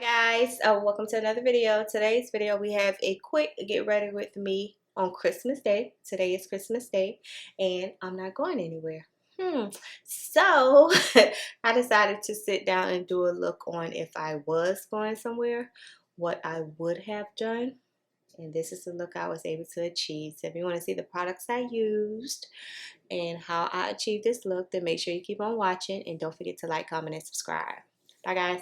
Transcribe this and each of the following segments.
Guys, welcome to another video. Today's video we have a quick get ready with me on Christmas Day. Today is Christmas Day and I'm not going anywhere. So I decided to sit down and do a look on if I was going somewhere, what I would have done. And this is the look I was able to achieve. So if you want to see the products I used and how I achieved this look, then make sure you keep on watching and don't forget to like, comment, and subscribe. Bye guys.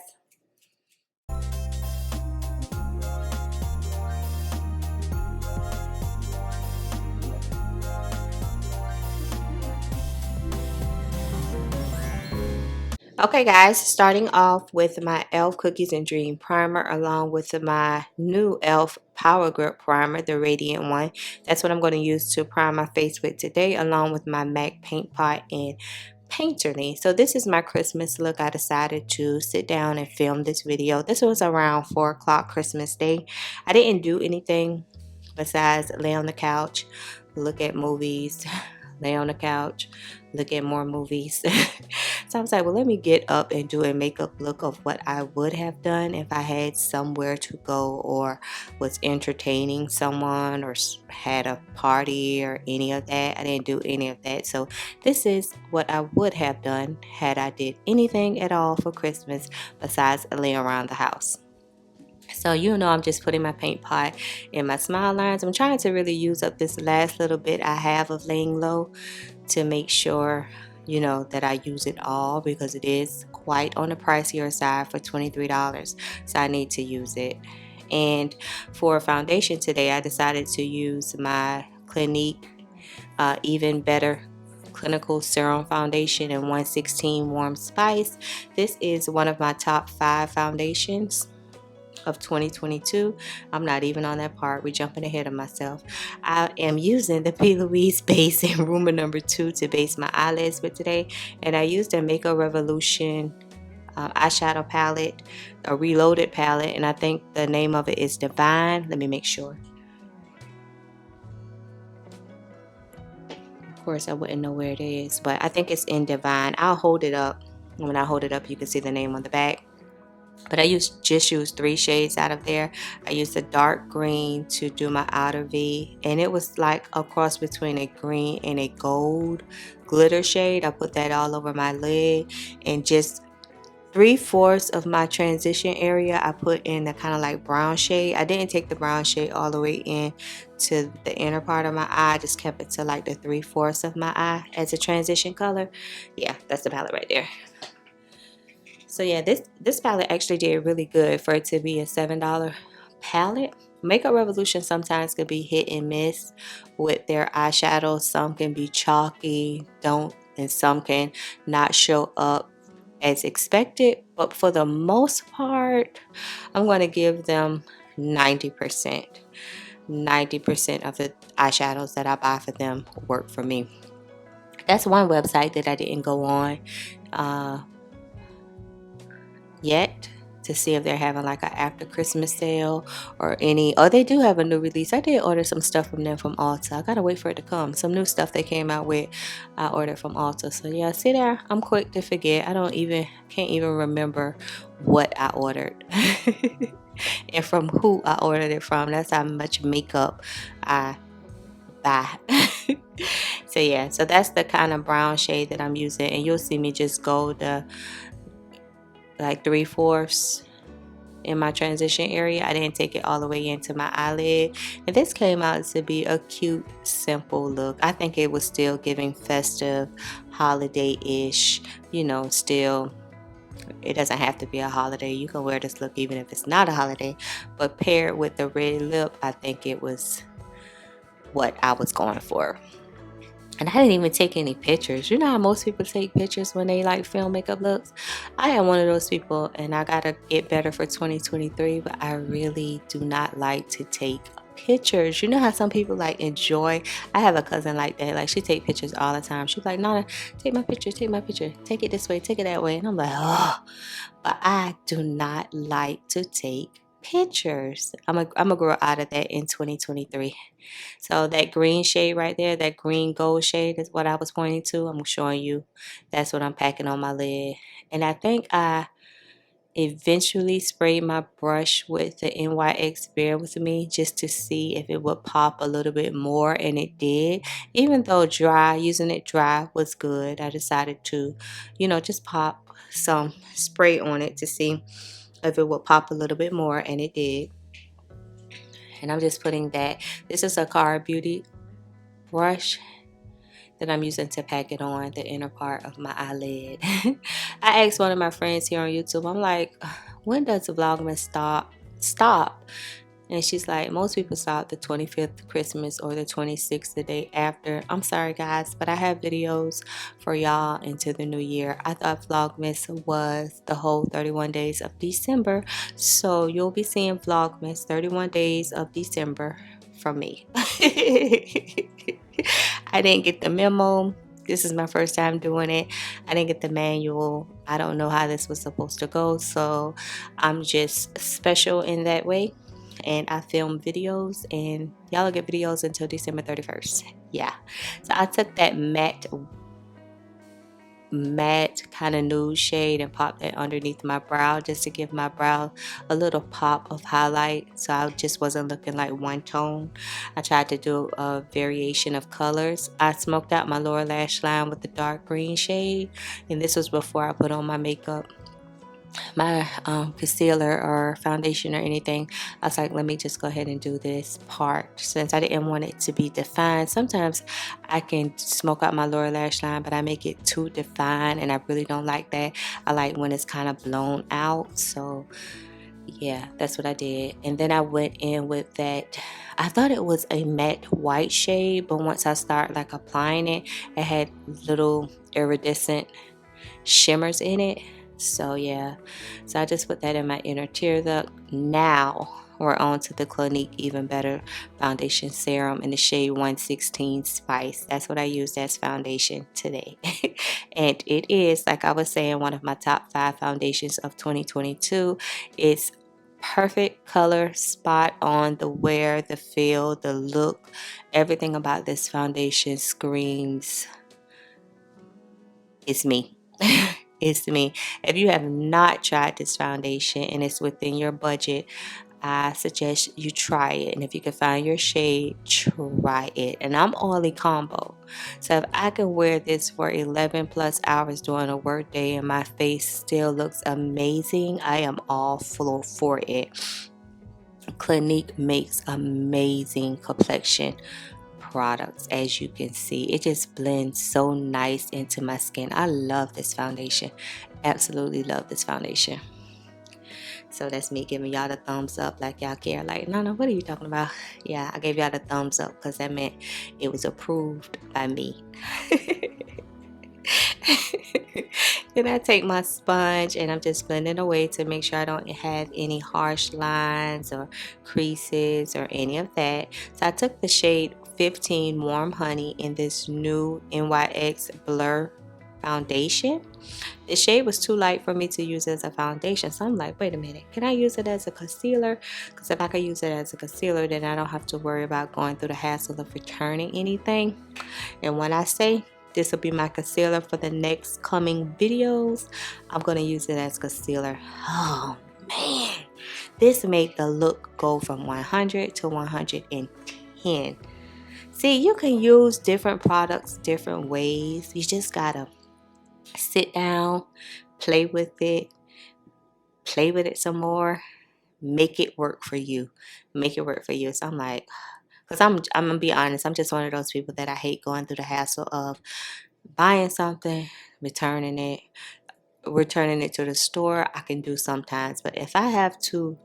Okay guys, starting off with my e.l.f. Cookies and Dream Primer along with my new e.l.f. Power Grip Primer, the radiant one. That's what I'm going to use to prime my face with today, along with my MAC Paint Pot and Painterly. So this is my Christmas look. I decided to sit down and film this video. This was around 4 o'clock Christmas Day. I didn't do anything besides lay on the couch, look at movies, lay on the couch, look at more movies. So I was like, well, let me get up and do a makeup look of what I would have done if I had somewhere to go or was entertaining someone or had a party or any of that. I didn't do any of that. So this is what I would have done had I did anything at all for Christmas besides lay around the house. So I'm just putting my paint pot in my smile lines. I'm trying to really use up this last little bit I have of laying low to make sure that I use it all, because it is quite on the pricier side for $23. So I need to use it. And for foundation today, I decided to use my Clinique Even Better Clinical Serum Foundation in 116 Warm Spice. This is one of my top 5 foundations of 2022. I'm not even on that part. We're jumping ahead of myself. I am using the P. Louise base in Rumor Number 2 to base my eyelids with today, and I used a Makeup Revolution eyeshadow palette, a reloaded palette, and I think the name of it is Divine. Let me make sure. Of course I wouldn't know where it is, but I think it's in Divine. I'll hold it up. When I hold it up, you can see the name on the back. But I just used 3 shades out of there. I used a dark green to do my outer V, and it was like a cross between a green and a gold glitter shade. I put that all over my lid, and just 3/4 of my transition area I put in the kind of like brown shade. I didn't take the brown shade all the way in to the inner part of my eye. I just kept it to like the 3/4 of my eye as a transition color. Yeah, that's the palette right there. So yeah, this palette actually did really good for it to be a $7 palette. Makeup Revolution sometimes can be hit and miss with their eyeshadows. Some can be chalky, and some can not show up as expected. But for the most part, I'm going to give them 90%. 90% of the eyeshadows that I buy for them work for me. That's one website that I didn't go on yet to see if they're having like an after Christmas sale or any. Oh, they do have a new release. I did order some stuff from them from Ulta. I gotta wait for it to come. Some new stuff they came out with, I ordered from Ulta. So yeah, see there, I'm quick to forget. Can't even remember what I ordered and from who I ordered it from. That's how much makeup I buy. So yeah, so that's the kind of brown shade that I'm using, and you'll see me just go the like 3/4 in my transition area. I didn't take it all the way into my eyelid, and this came out to be a cute, simple look. I think it was still giving festive, holiday-ish. Still, it doesn't have to be a holiday. You can wear this look even if it's not a holiday, but paired with the red lip, I think it was what I was going for. And I didn't even take any pictures. You know how most people take pictures when they like film makeup looks? I am one of those people, and I gotta get better for 2023, but I really do not like to take pictures. You know how some people like enjoy? I have a cousin like that. Like, she take pictures all the time. She's like, Nana, take my picture, take my picture. Take it this way, take it that way. And I'm like, oh. But I do not like to take pictures. I'm a grow out of that in 2023. So that green shade right there, that green gold shade is what I was pointing to. I'm showing you that's what I'm packing on my lid. And I think I eventually sprayed my brush with the NYX Bear With Me just to see if it would pop a little bit more, and it did. Even though dry, using it dry was good, I decided to, you know, just pop some spray on it to see if it would pop a little bit more, and it did. And I'm just putting that. This is a Car Beauty brush that I'm using to pack it on the inner part of my eyelid. I asked one of my friends here on YouTube, I'm like, when does the Vlogmas stop? And she's like, most people stop the 25th Christmas or the 26th the day after. I'm sorry guys, but I have videos for y'all into the new year. I thought Vlogmas was the whole 31 days of December. So you'll be seeing Vlogmas 31 days of December from me. I didn't get the memo. This is my first time doing it. I didn't get the manual. I don't know how this was supposed to go. So I'm just special in that way. And I film videos, and y'all will get videos until December 31st. Yeah. So I took that matte kind of nude shade and popped that underneath my brow just to give my brow a little pop of highlight, so I just wasn't looking like one tone. I tried to do a variation of colors. I smoked out my lower lash line with the dark green shade, and this was before I put on my makeup, my concealer or foundation or anything. I was like, let me just go ahead and do this part since I didn't want it to be defined. Sometimes I can smoke out my lower lash line, but I make it too defined, and I really don't like that. I like when it's kind of blown out. So yeah, that's what I did. And then I went in with that, I thought it was a matte white shade, but once I start like applying it, it had little iridescent shimmers in it. So yeah, so I just put that in my inner tear duct. Now we're on to the Clinique Even Better foundation serum in the shade 116 Spice. That's what I used as foundation today. And it is, like I was saying, one of my top 5 foundations of 2022. It's perfect color, spot on, the wear, the feel, the look. Everything about this foundation screams, it's me. It's me. If you have not tried this foundation and it's within your budget, I suggest you try it. And if you can find your shade, try it. And I'm oily combo, so if I can wear this for 11 plus hours during a work day and my face still looks amazing, I am all for it. Clinique makes amazing complexion products. As you can see, it just blends so nice into my skin. I love this foundation, absolutely love this foundation. So that's me giving y'all the thumbs up, like y'all care. Like, no, what are you talking about? Yeah, I gave y'all the thumbs up because that meant it was approved by me. Then I take my sponge and I'm just blending away to make sure I don't have any harsh lines or creases or any of that. So I took the shade 15 Warm Honey in this new NYX Blur foundation. The shade was too light for me to use as a foundation, so I'm like, wait a minute, can I use it as a concealer? Because if I could use it as a concealer, then I don't have to worry about going through the hassle of returning anything. And when I say this will be my concealer for the next coming videos, I'm going to use it as concealer. Oh man, this made the look go from 100 to 110. See, you can use different products different ways. You just gotta sit down, play with it some more, make it work for you. Make it work for you. So I'm like, because I'm gonna be honest, I'm just one of those people that I hate going through the hassle of buying something, returning it to the store. I can do sometimes, but if I have to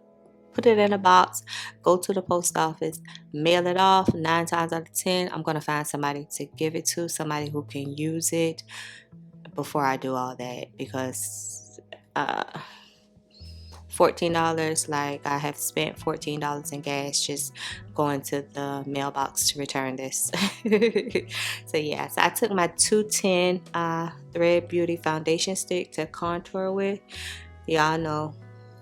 put it in a box, go to the post office, mail it off, 9 times out of 10 I'm gonna find somebody to give it to, somebody who can use it before I do all that. Because $14, like I have spent $14 in gas just going to the mailbox to return this. So yeah, so I took my 210 Thread Beauty foundation stick to contour with. Y'all know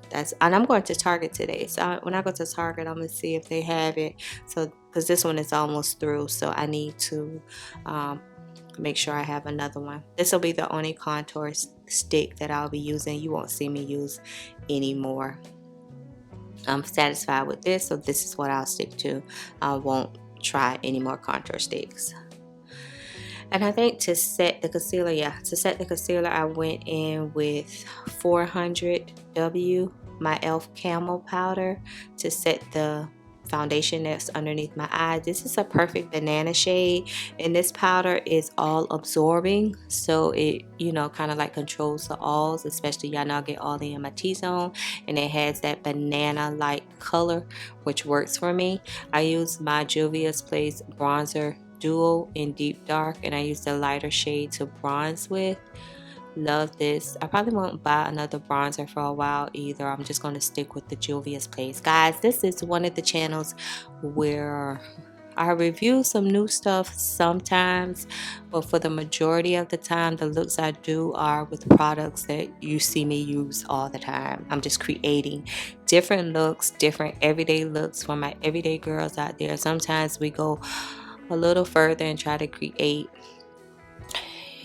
that's, and I'm going to Target today, so when I go to Target I'm gonna see if they have it, so because this one is almost through, so I need to make sure I have another one. This will be the only contour stick that I'll be using. You won't see me use anymore. I'm satisfied with this, so this is what I'll stick to. I won't try any more contour sticks. And I think to set the concealer, I went in with 400W, my e.l.f. Camel Powder, to set the foundation that's underneath my eye. This is a perfect banana shade, and this powder is all absorbing, so it, you know, kind of like controls the alls, especially y'all know I get all in my T-zone, and it has that banana like color, which works for me. I use my Juvia'splace bronzer duo in deep dark, and I use the lighter shade to bronze with. Love this. I probably won't buy another bronzer for a while either. I'm just going to stick with the Juvia'splace. Guys, this is one of the channels where I review some new stuff sometimes, but for the majority of the time, the looks I do are with products that you see me use all the time. I'm just creating different looks, different everyday looks for my everyday girls out there. Sometimes we go a little further and try to create,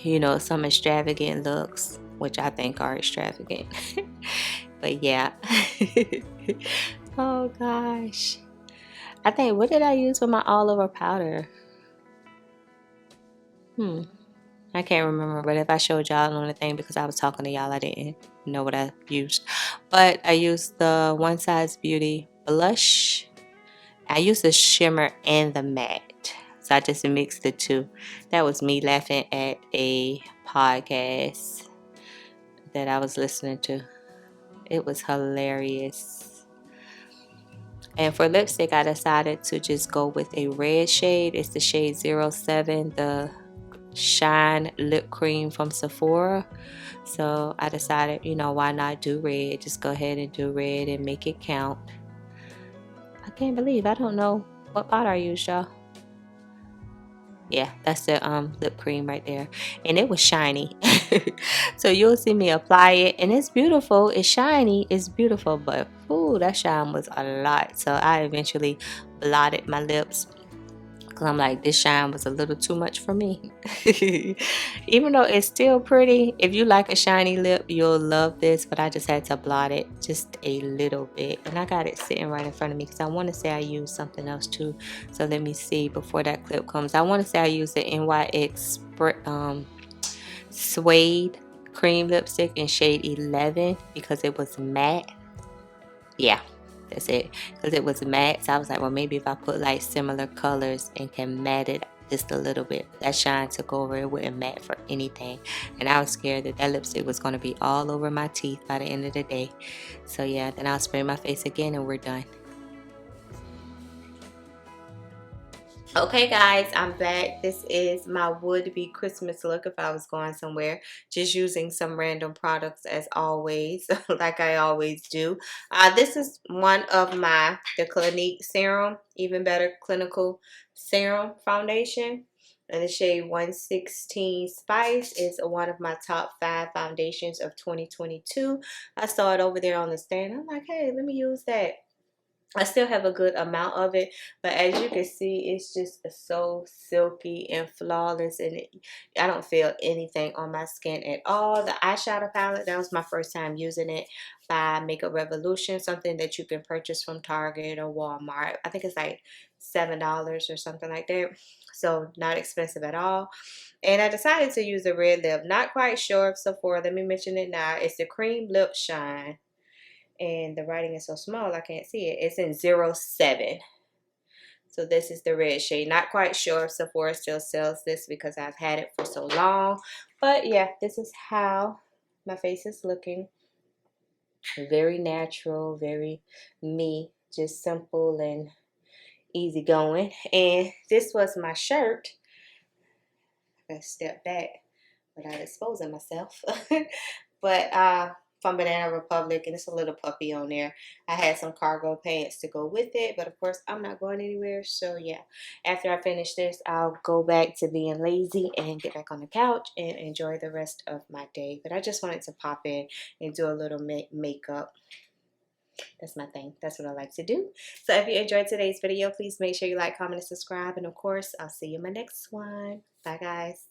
you know, some extravagant looks, which I think are extravagant. But yeah. Oh gosh. I think, what did I use for my all over powder? I can't remember, but if I showed y'all on the thing, because I was talking to y'all, I didn't know what I used. But I used the One Size Beauty blush. I used the shimmer and the matte. So I just mixed the two. That was me laughing at a podcast that I was listening to. It was hilarious. And for lipstick, I decided to just go with a red shade. It's the shade 07, the Shine Lip Cream from Sephora. So I decided, you know, why not do red? Just go ahead and do red and make it count. I can't believe I don't know what powder I used, y'all. Yeah, that's the lip cream right there, and it was shiny. So you'll see me apply it, and it's beautiful. It's shiny, it's beautiful, but ooh, that shine was a lot. So I eventually blotted my lips, because I'm like, this shine was a little too much for me. Even though it's still pretty, if you like a shiny lip, you'll love this, but I just had to blot it just a little bit. And I got it sitting right in front of me, because I want to say I used something else too. So let me see before that clip comes. I want to say I used the NYX Suede cream lipstick in shade 11, because it was matte. Yeah, that's it, because it was matte. So I was like, well, maybe if I put like similar colors and can matte it just a little bit. That shine took over. It wouldn't matte for anything, and I was scared that that lipstick was going to be all over my teeth by the end of the day. So yeah, then I'll spray my face again and we're done. Okay guys, I'm back. This is my would-be Christmas look if I was going somewhere. Just using some random products as always, like I always do. This is one of the Clinique Serum, Even Better Clinical Serum Foundation. And the shade 116 Spice is one of my top 5 foundations of 2022. I saw it over there on the stand. I'm like, hey, let me use that. I still have a good amount of it, but as you can see, it's just so silky and flawless, and I don't feel anything on my skin at all. The eyeshadow palette, that was my first time using it, by Makeup Revolution, something that you can purchase from Target or Walmart. I think it's like $7 or something like that, so not expensive at all. And I decided to use the red lip. Not quite sure if Sephora, let me mention it now. It's the Cream Lip Shine. And the writing is so small I can't see it. It's in 07. So this is the red shade. Not quite sure if Sephora still sells this, because I've had it for so long. But yeah, this is how my face is looking. Very natural, very me. Just simple and easygoing. And this was my shirt. I step back without exposing myself. But from Banana Republic, and it's a little puppy on there. I had some cargo pants to go with it, but of course I'm not going anywhere. So yeah, after I finish this, I'll go back to being lazy and get back on the couch and enjoy the rest of my day. But I just wanted to pop in and do a little makeup. That's my thing. That's what I like to do. So if you enjoyed today's video, please make sure you like, comment, and subscribe. And of course, I'll see you in my next one. Bye guys.